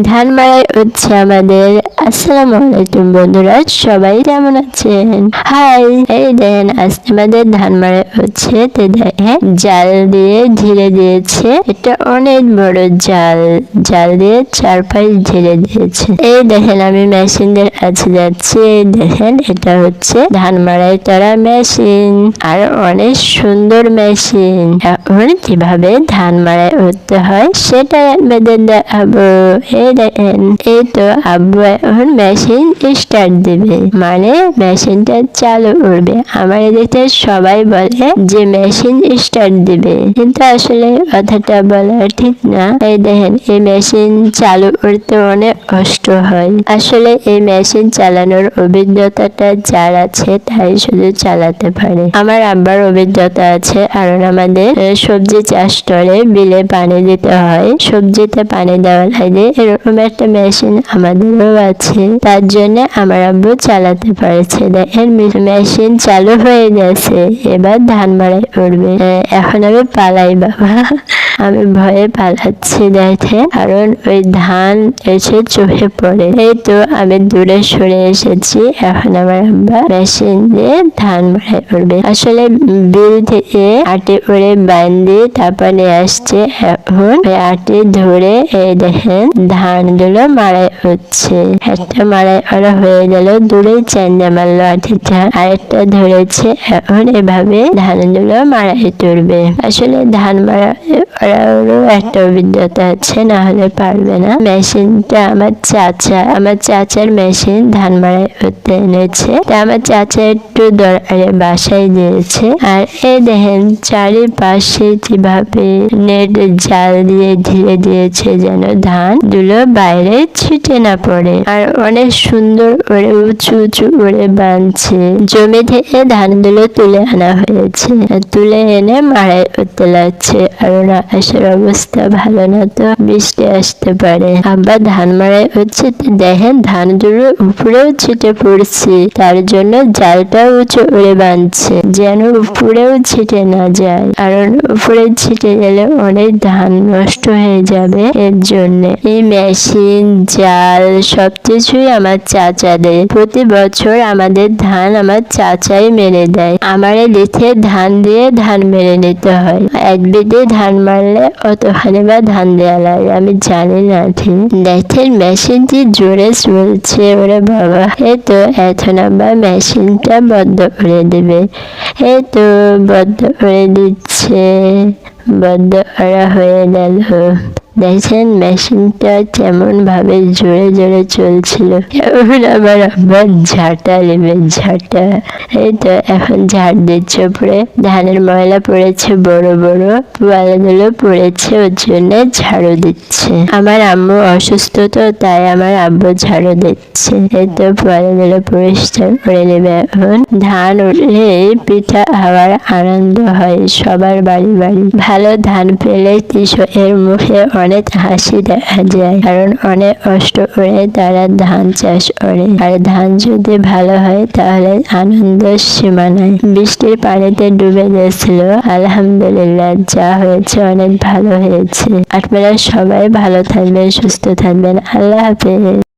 ধান মাড়াই হচ্ছে আমাদের। আসসালামু আলাইকুম বন্ধুরা, সবাই কেমন আছেন? হাই, এই দেখেন আজকে আমাদের ধান মাড়াই হচ্ছে। তো দেখেন জাল দিয়ে ঝিরে দিয়েছে, এটা অনেক বড় জাল। জাল দিয়ে চারপাশ ঝিরে দিয়েছে। এই দেখেন আমি মেশিনদের কাছে যাচ্ছি। এই দেখেন এটা হচ্ছে ধান মাড়াই করা মেশিন, আর অনেক সুন্দর মেশিন। এখন কিভাবে ধান মাড়াই করতে হয় সেটাই আপনাদের দেখাবো। এই দেখেন, এই তো আব্বু এখন মেশিন স্টার্ট দিবে, মানে মেশিনটা চালু করবে। আমার এদিকে সবাই বলে যে মেশিন স্টার্ট দিবে, কিন্তু আসলে কথাটা বলা ঠিক না। এই দেখেন, এই মেশিন চালু করতে অনেক কষ্ট হয়। আসলে এই মেশিন চালানোর অভিজ্ঞতাটা যার আছে তাই শুধু চালাতে পারে। আমার আব্বার অভিজ্ঞতা আছে, কারণ আমাদের সবজি চাষ করে বিলে পানি দিতে হয়, সবজিতে পানি দেওয়া লাগে। এরকম একটা মেশিন আমাদেরও আছে, তার জন্য আমার আব্বু চালাতে পারছে। দেখেন মেশিন চালু হয়ে গেছে, এবার ধান মাড়াই করবে। এখন আমি পালাই বাবা, আমি ভয়ে পালাচ্ছি দেখে, কারণ ওই ধান এসে চোখে পড়ে। এই তো আমি দূরে সরে এসেছি। এখন আমার আব্বা মেশিন দিয়ে ধান মাড়াই করবে। আসলে বিল থেকে আটে করে বান্ধি তারপর নিয়ে আসছে। এখন আটে ধরে এই দেখেন ধানগুলো মাড়াই হচ্ছে। একটা মাড়াই করা হয়ে গেল, দূরেই চান্দা মারলো আটিটা, আরেকটা ধরেছে। এখন এভাবে ধানগুলো মাড়াই করবে। আসলে ধান মাড়াই করারও একটা অভিজ্ঞতা আছে, না হলে পারবে না। মেশিনটা আমার চাচার মেশিন ধান মাড়াই করতে এনেছে। তা আমার চাচা একটু দরকারে বাসায় দিয়েছে। আর এই দেখেন চারিপাশে কিভাবে নেট জাল দিয়ে ঘিরে দিয়েছে, যেন ধান গুলো বাইরে ছিটে না পড়ে। আর অনেক সুন্দর করে উঁচু উঁচু করে বাঁধছে। জমি থেকে ধানগুলো তুলে আনা হয়েছে, তুলে এনে মাড়াই করতে লাগছে। কারণ আকাশের অবস্থা ভালো না, তো বৃষ্টি আসতে পারে। আবার ধান মাড়াই হচ্ছে, দেখেন ধানগুলো উপরেও ছিটে পড়ছে, তার জন্য জালটা উঁচু করে বাঁধছে যেন উপরেও ছিটে না যায়, কারণ উপরে ছিটে গেলে অনেক ধান নষ্ট হয়ে যাবে। এর জন্য এই মেশিন জাল সবকিছুই আমার চাচাদের। প্রতি বছর আমাদের ধান আমার চাচাই মেরে দেয়। আমারে লিখে ধান দিয়ে ধান মেরে নিতে হয়। এক বিঘে ধান মারলে কতখানি বা ধান দেওয়া লাগে আমি জানি না ঠিক। দেখেন মেশিনটি জোরে চলছে, ওরে বাবা। এই তো এখন আবার মেশিনটা বন্ধ করে দেবে। এই তো বন্ধ করে দিচ্ছে, বন্ধ করা হয়ে গেল। দেখছেন মেশিনটা কেমন ভাবে জোরে জোরে চলছিল। এখন আবার ঝাঁটা নেবে, ঝাঁটা। এই তো এখন ঝাড় দিচ্ছে, উপরে ধানের ময়লা পড়েছে, বড় বড় পালাগুলো পড়েছে, ওর জন্য ঝাড়ু দিচ্ছে। আমার আম্মু অসুস্থ, তো তাই আমার আব্বু ঝাড়ু দিচ্ছে। এই তো পালাগুলো পরিষ্কার করে নেবে। এখন ধান উঠলে পিঠা খাওয়ার আনন্দ হয় সবার বাড়ি বাড়ি। ভালো ধান পেলে কৃষকের মুখে অনেক হাসি দেখা যায়, কারণ অনেক কষ্ট করে তারা ধান চাষ করে। আর ধান যদি ভালো হয় তাহলে আনন্দ সীমা নাই। বৃষ্টির পানিতে ডুবে গেছিল, আলহামদুলিল্লাহ যা হয়েছে অনেক ভালো হয়েছে। আপনারা সবাই ভালো থাকবেন, সুস্থ থাকবেন। আল্লাহ হাফেজ।